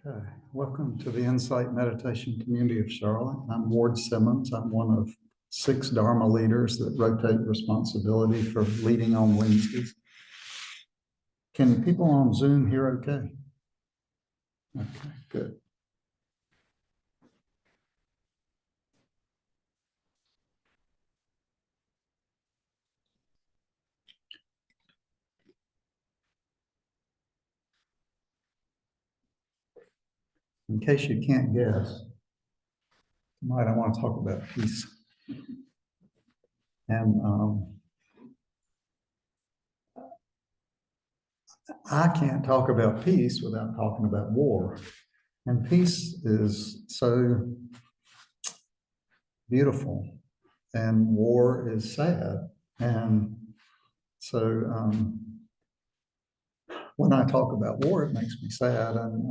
Okay, welcome to the Insight Meditation Community of Charlotte. I'm Ward Simmons. I'm one of 6 Dharma leaders that rotate responsibility for leading on Wednesdays. Can people on Zoom hear okay? Okay, good. In case you can't guess, tonight I want to talk about peace. And I can't talk about peace without talking about war. And peace is so beautiful, and war is sad. And so when I talk about war, it makes me sad, and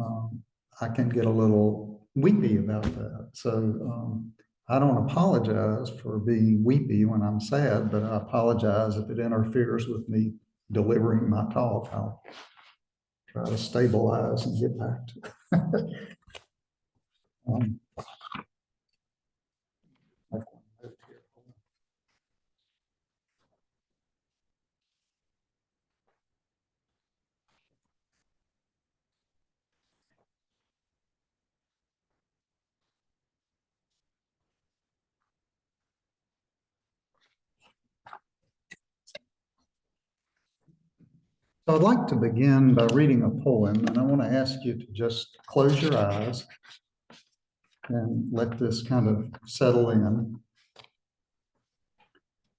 I can get a little weepy about that. So I don't apologize for being weepy when I'm sad, but I apologize if it interferes with me delivering my talk. I'll try to stabilize and get back to it. So I'd like to begin by reading a poem, and I want to ask you to just close your eyes and let this kind of settle in.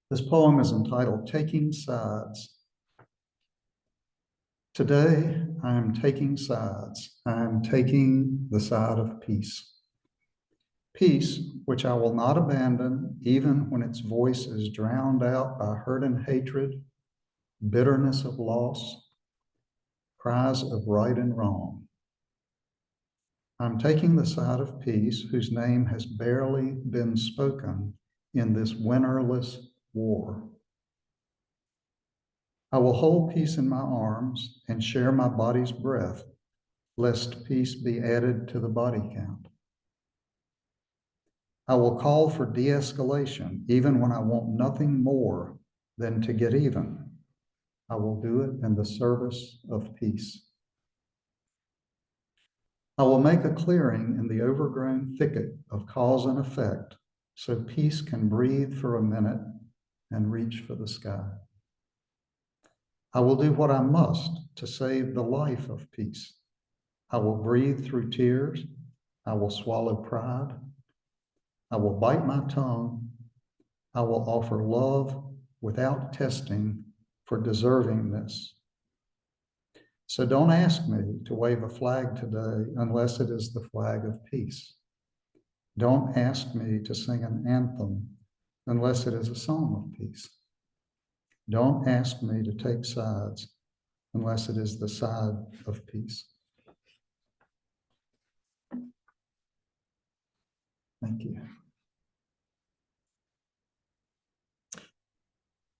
This poem is entitled Taking Sides. Today, I am taking sides. I am taking the side of peace. Peace, which I will not abandon, even when its voice is drowned out by hurt and hatred, bitterness of loss, cries of right and wrong. I'm taking the side of peace, whose name has barely been spoken in this winnerless war. I will hold peace in my arms and share my body's breath, lest peace be added to the body count. I will call for de-escalation, even when I want nothing more than to get even. I will do it in the service of peace. I will make a clearing in the overgrown thicket of cause and effect, so peace can breathe for a minute and reach for the sky. I will do what I must to save the life of peace. I will breathe through tears. I will swallow pride. I will bite my tongue. I will offer love without testing for deservingness. So don't ask me to wave a flag today unless it is the flag of peace. Don't ask me to sing an anthem unless it is a song of peace. Don't ask me to take sides unless it is the side of peace. Thank you.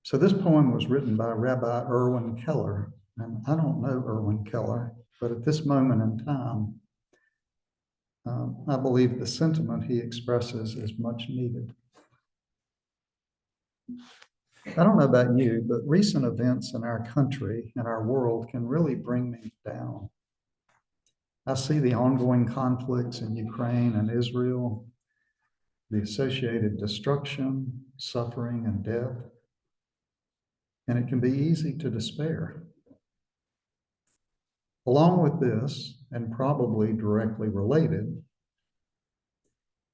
So this poem was written by Rabbi Irwin Keller, and I don't know Irwin Keller, but at this moment in time, I believe the sentiment he expresses is much needed. I don't know about you, but recent events in our country and our world can really bring me down. I see the ongoing conflicts in Ukraine and Israel, the associated destruction, suffering, and death, and it can be easy to despair. Along with this, and probably directly related,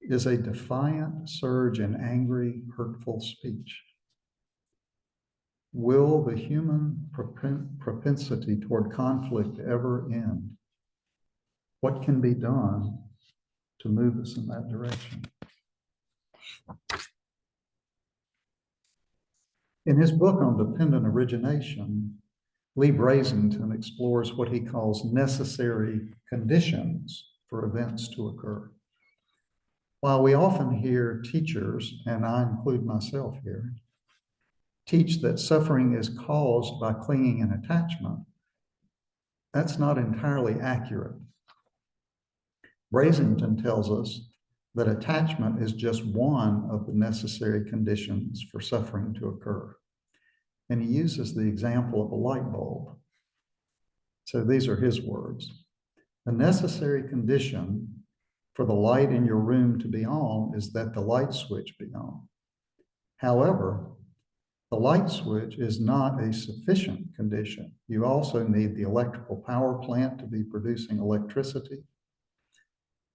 is a defiant surge in angry, hurtful speech. Will the human propensity toward conflict ever end? What can be done to move us in that direction? In his book on dependent origination, Lee Brazington explores what he calls necessary conditions for events to occur. While we often hear teachers, and I include myself here, teach that suffering is caused by clinging and attachment, that's not entirely accurate. Brasington tells us that attachment is just one of the necessary conditions for suffering to occur. And he uses the example of a light bulb. So these are his words. A necessary condition for the light in your room to be on is that the light switch be on. However, the light switch is not a sufficient condition. You also need the electrical power plant to be producing electricity.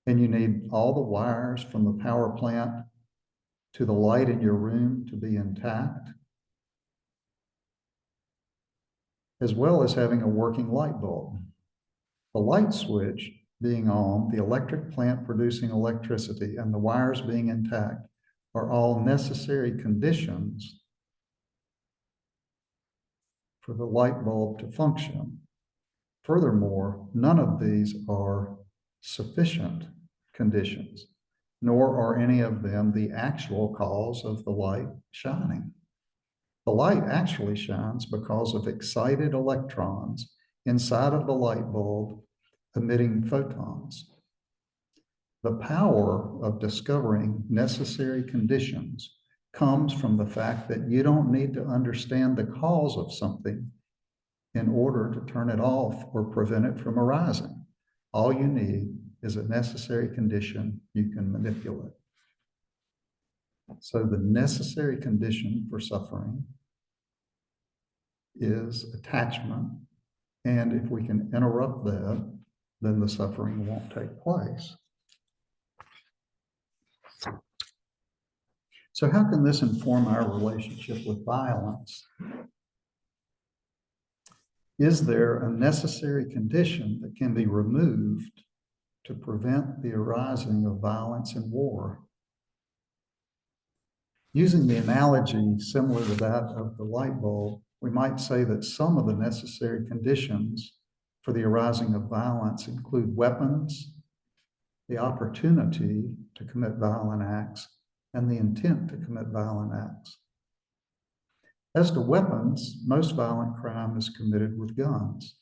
And you need all the wires from the power plant to the light in your room to be intact, as well as having a working light bulb. The light switch being on, the electric plant producing electricity, and the wires being intact are all necessary conditions for the light bulb to function. Furthermore, none of these are sufficient conditions, nor are any of them the actual cause of the light shining. The light actually shines because of excited electrons inside of the light bulb emitting photons. The power of discovering necessary conditions comes from the fact that you don't need to understand the cause of something in order to turn it off or prevent it from arising. All you need is a necessary condition you can manipulate. So the necessary condition for suffering is attachment. And if we can interrupt that, then the suffering won't take place. So how can this inform our relationship with violence? Is there a necessary condition that can be removed to prevent the arising of violence and war? Using the analogy similar to that of the light bulb, we might say that some of the necessary conditions for the arising of violence include weapons, the opportunity to commit violent acts, and the intent to commit violent acts. As to weapons, most violent crime is committed with guns.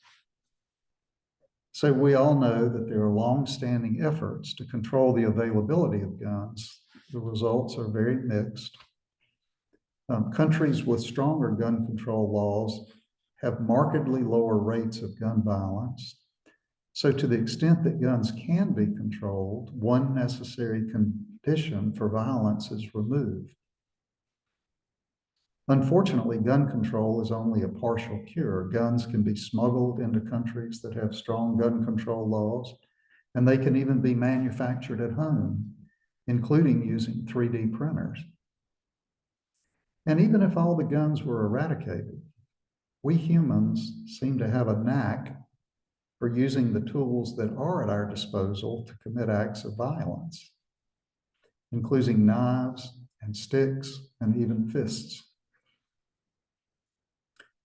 So we all know that there are long-standing efforts to control the availability of guns. The results are very mixed. Countries with stronger gun control laws have markedly lower rates of gun violence. So to the extent that guns can be controlled, one necessary condition for violence is removed. Unfortunately, gun control is only a partial cure. Guns can be smuggled into countries that have strong gun control laws, and they can even be manufactured at home, including using 3D printers. And even if all the guns were eradicated, we humans seem to have a knack for using the tools that are at our disposal to commit acts of violence, including knives and sticks and even fists.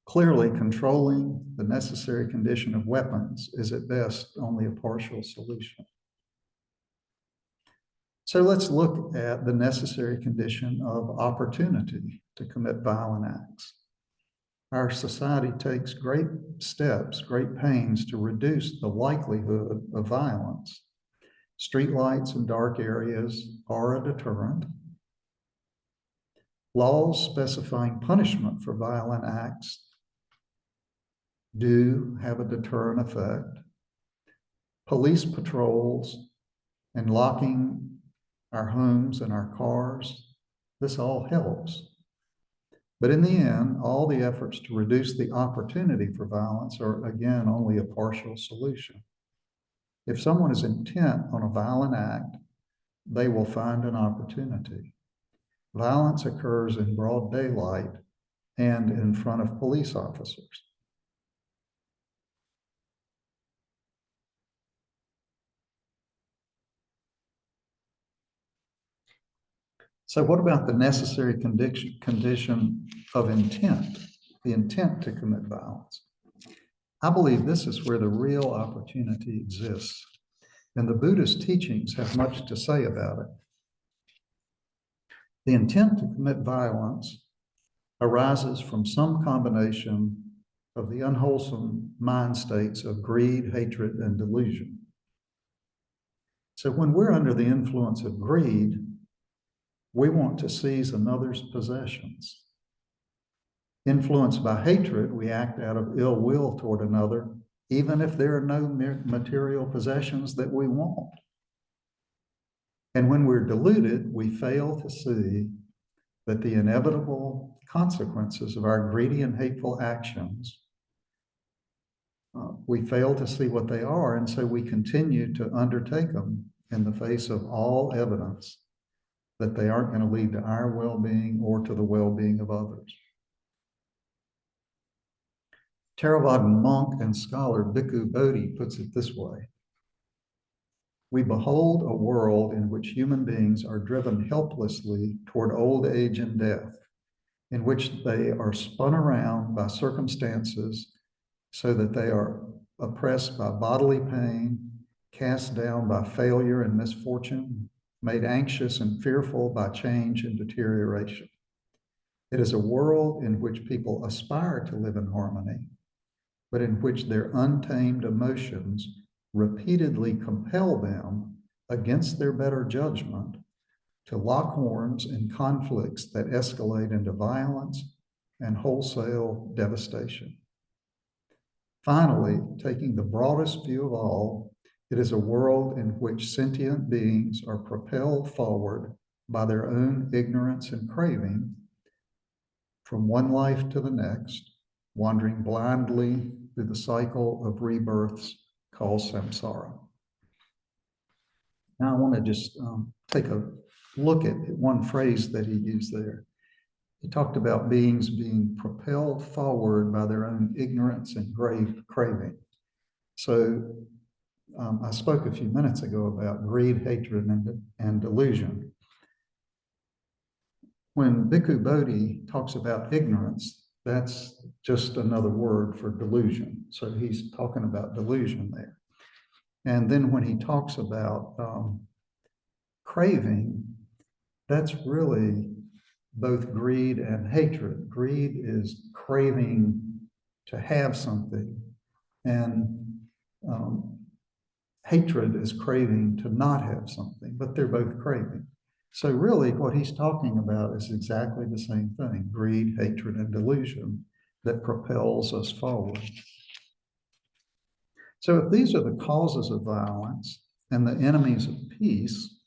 Clearly, controlling the necessary condition of weapons is at best only a partial solution. So let's look at the necessary condition of opportunity to commit violent acts. Our society takes great steps, great pains to reduce the likelihood of violence. Streetlights in dark areas are a deterrent. Laws specifying punishment for violent acts do have a deterrent effect. Police patrols and locking our homes and our cars, this all helps. But in the end, all the efforts to reduce the opportunity for violence are, again, only a partial solution. If someone is intent on a violent act, they will find an opportunity. Violence occurs in broad daylight and in front of police officers. So what about the necessary condition of intent, the intent to commit violence? I believe this is where the real opportunity exists, and the Buddhist teachings have much to say about it. The intent to commit violence arises from some combination of the unwholesome mind states of greed, hatred, and delusion. So when we're under the influence of greed, we want to seize another's possessions. Influenced by hatred, we act out of ill will toward another, even if there are no material possessions that we want. And when we're deluded, we fail to see that the inevitable consequences of our greedy and hateful actions, we fail to see what they are, and so we continue to undertake them in the face of all evidence that they aren't going to lead to our well-being or to the well-being of others. Theravadan monk and scholar Bhikkhu Bodhi puts it this way: we behold a world in which human beings are driven helplessly toward old age and death, in which they are spun around by circumstances so that they are oppressed by bodily pain, cast down by failure and misfortune, made anxious and fearful by change and deterioration. It is a world in which people aspire to live in harmony, but in which their untamed emotions repeatedly compel them, against their better judgment, to lock horns in conflicts that escalate into violence and wholesale devastation. Finally, taking the broadest view of all, it is a world in which sentient beings are propelled forward by their own ignorance and craving from one life to the next, wandering blindly through the cycle of rebirths called samsara. Now I want to just take a look at one phrase that he used there. He talked about beings being propelled forward by their own ignorance and grave craving. So I spoke a few minutes ago about greed, hatred, and delusion. When Bhikkhu Bodhi talks about ignorance, that's just another word for delusion. So he's talking about delusion there. And then when he talks about craving, that's really both greed and hatred. Greed is craving to have something, and hatred is craving to not have something, but they're both craving. So really what he's talking about is exactly the same thing: greed, hatred, and delusion that propels us forward. So if these are the causes of violence and the enemies of peace,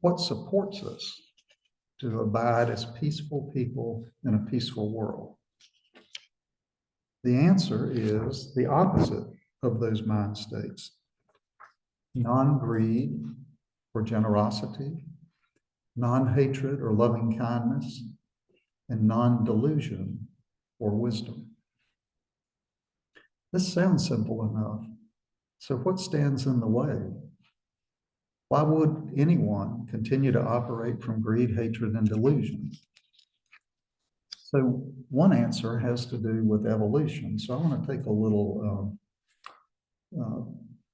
what supports us to abide as peaceful people in a peaceful world? The answer is the opposite of those mind states: non-greed or generosity, non-hatred or loving kindness, and non-delusion or wisdom. This sounds simple enough. So what stands in the way? Why would anyone continue to operate from greed, hatred, and delusion? So one answer has to do with evolution. So I want to take a little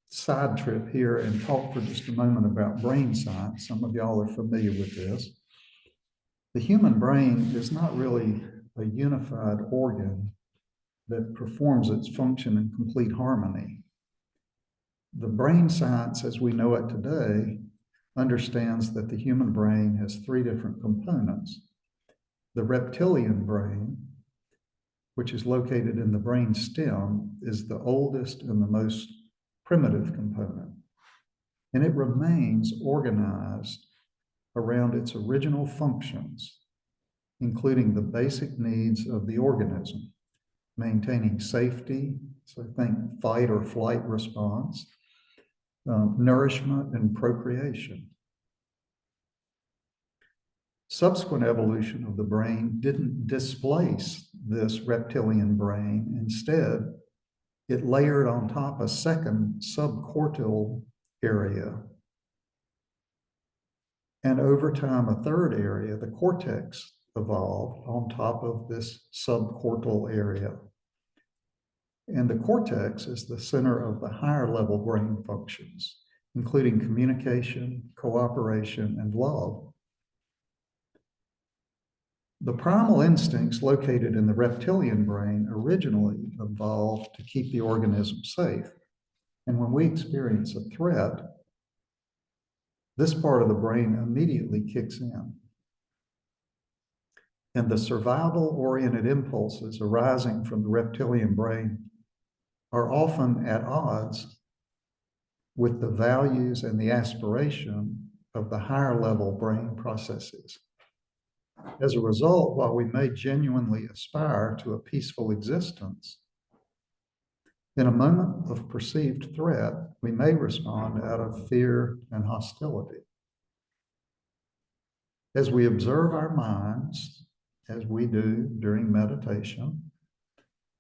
side trip here and talk for just a moment about brain science. Some of y'all are familiar with this. The human brain is not really a unified organ that performs its function in complete harmony. The brain science as we know it today understands that the human brain has three different components. The reptilian brain, which is located in the brain stem, is the oldest and the most primitive component, and it remains organized around its original functions, including the basic needs of the organism, maintaining safety, so think fight or flight response, nourishment, and procreation. Subsequent evolution of the brain didn't displace this reptilian brain. Instead, it layered on top a second subcortical area. And over time, a third area, the cortex, evolved on top of this subcortical area. And the cortex is the center of the higher level brain functions, including communication, cooperation, and love. The primal instincts located in the reptilian brain originally evolved to keep the organism safe. And when we experience a threat, this part of the brain immediately kicks in. And the survival-oriented impulses arising from the reptilian brain are often at odds with the values and the aspiration of the higher level brain processes. As a result, while we may genuinely aspire to a peaceful existence, in a moment of perceived threat, we may respond out of fear and hostility. As we observe our minds, as we do during meditation,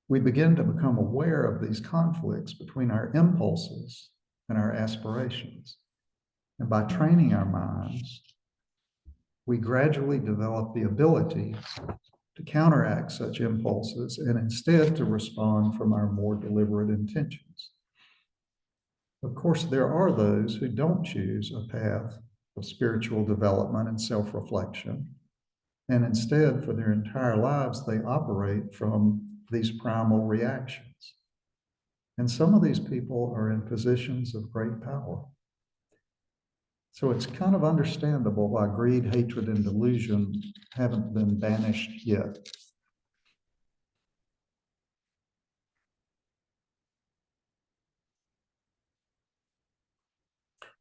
we begin to become aware of these conflicts between our impulses and our aspirations. And by training our minds, we gradually develop the ability to counteract such impulses and instead to respond from our more deliberate intentions. Of course, there are those who don't choose a path of spiritual development and self-reflection, and instead, for their entire lives, they operate from these primal reactions. And some of these people are in positions of great power. So it's kind of understandable why greed, hatred, and delusion haven't been banished yet.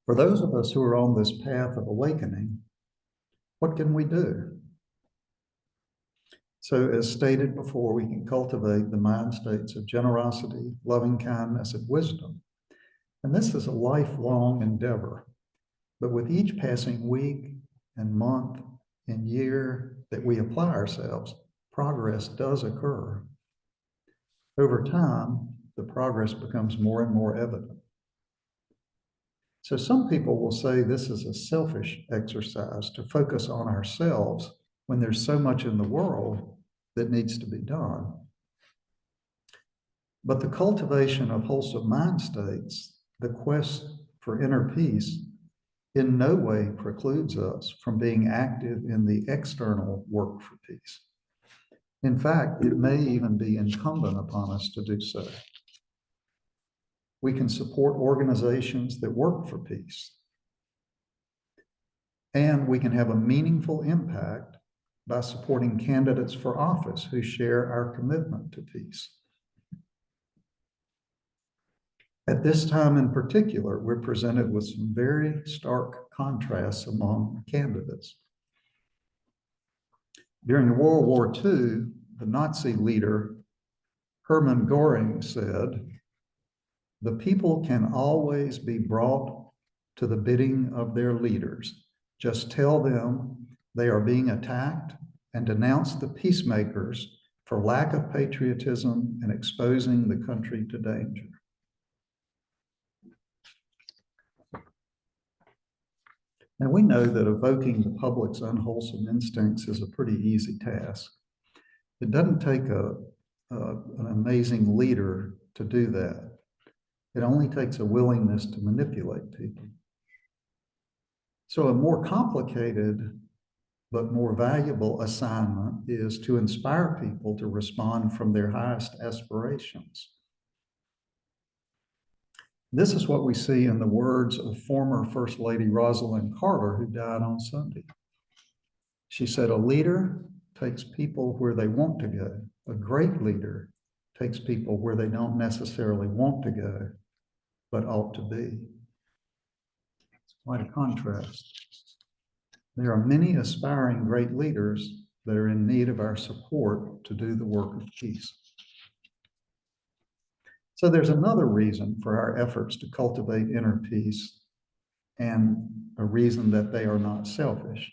For those of us who are on this path of awakening, what can we do? So, as stated before, we can cultivate the mind states of generosity, loving kindness, and wisdom. And this is a lifelong endeavor. But with each passing week and month and year that we apply ourselves, progress does occur. Over time, the progress becomes more and more evident. So some people will say this is a selfish exercise to focus on ourselves when there's so much in the world that needs to be done. But the cultivation of wholesome mind states, the quest for inner peace, in no way precludes us from being active in the external work for peace. In fact, it may even be incumbent upon us to do so. We can support organizations that work for peace. And we can have a meaningful impact by supporting candidates for office who share our commitment to peace. At this time in particular, we're presented with some very stark contrasts among candidates. During World War II, the Nazi leader Hermann Göring said, "The people can always be brought to the bidding of their leaders. Just tell them they are being attacked and denounce the peacemakers for lack of patriotism and exposing the country to danger." Now, we know that evoking the public's unwholesome instincts is a pretty easy task. It doesn't take an amazing leader to do that. It only takes a willingness to manipulate people. So a more complicated but more valuable assignment is to inspire people to respond from their highest aspirations. This is what we see in the words of former First Lady Rosalind Carter, who died on Sunday. She said, "A leader takes people where they want to go. A great leader takes people where they don't necessarily want to go, but ought to be." It's quite a contrast. There are many aspiring great leaders that are in need of our support to do the work of peace. So there's another reason for our efforts to cultivate inner peace, and a reason that they are not selfish,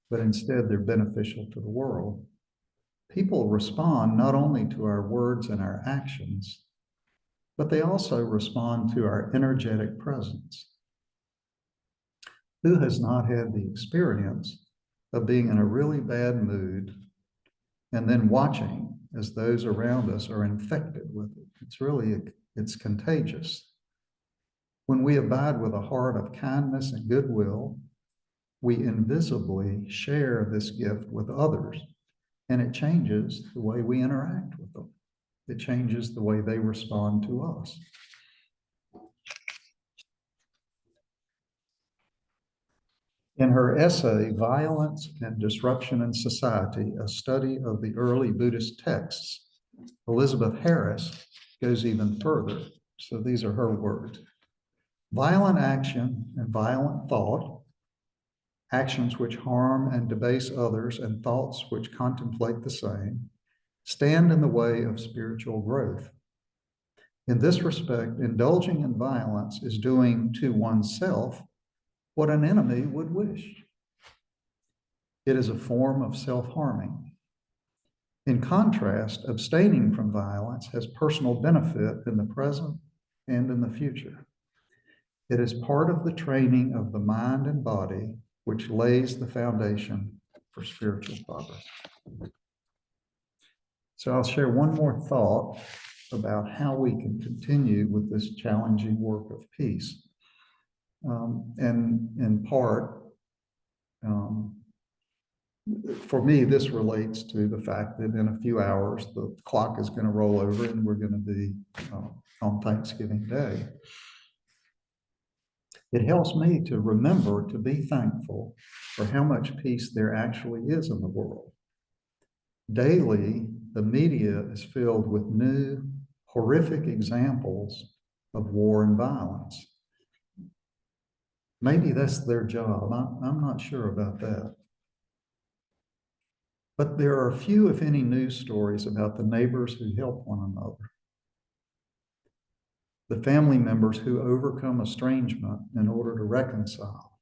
but instead they're beneficial to the world. People respond not only to our words and our actions, but they also respond to our energetic presence. Who has not had the experience of being in a really bad mood and then watching as those around us are infected with it? It's contagious. When we abide with a heart of kindness and goodwill, we invisibly share this gift with others, and it changes the way we interact with them. It changes the way they respond to us. In her essay, Violence and Disruption in Society, a study of the early Buddhist texts, Elizabeth Harris goes even further. So these are her words. Violent action and violent thought, actions which harm and debase others and thoughts which contemplate the same, stand in the way of spiritual growth. In this respect, indulging in violence is doing to oneself what an enemy would wish. It is a form of self-harming. In contrast, abstaining from violence has personal benefit in the present and in the future. It is part of the training of the mind and body, which lays the foundation for spiritual progress. So I'll share one more thought about how we can continue with this challenging work of peace. And in part, for me, this relates to the fact that in a few hours, the clock is going to roll over and we're going to be on Thanksgiving Day. It helps me to remember to be thankful for how much peace there actually is in the world. Daily, the media is filled with new, horrific examples of war and violence. Maybe that's their job. I'm not sure about that. But there are few, if any, news stories about the neighbors who help one another, the family members who overcome estrangement in order to reconcile,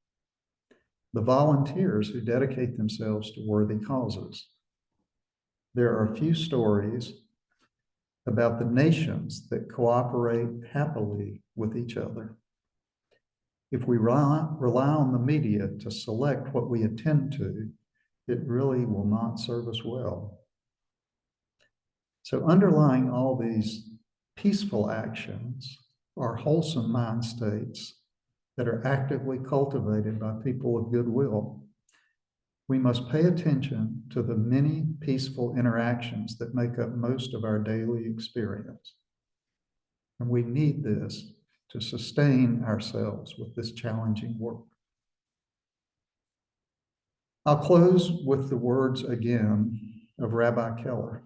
the volunteers who dedicate themselves to worthy causes. There are few stories about the nations that cooperate happily with each other. If we rely on the media to select what we attend to, it really will not serve us well. So underlying all these peaceful actions are wholesome mind states that are actively cultivated by people of goodwill. We must pay attention to the many peaceful interactions that make up most of our daily experience. And we need this to sustain ourselves with this challenging work. I'll close with the words again of Rabbi Keller.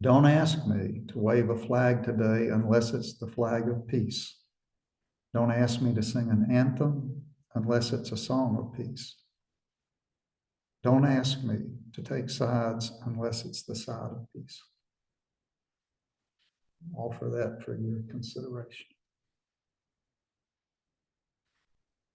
Don't ask me to wave a flag today unless it's the flag of peace. Don't ask me to sing an anthem unless it's a song of peace. Don't ask me to take sides unless it's the side of peace. Offer that for your consideration.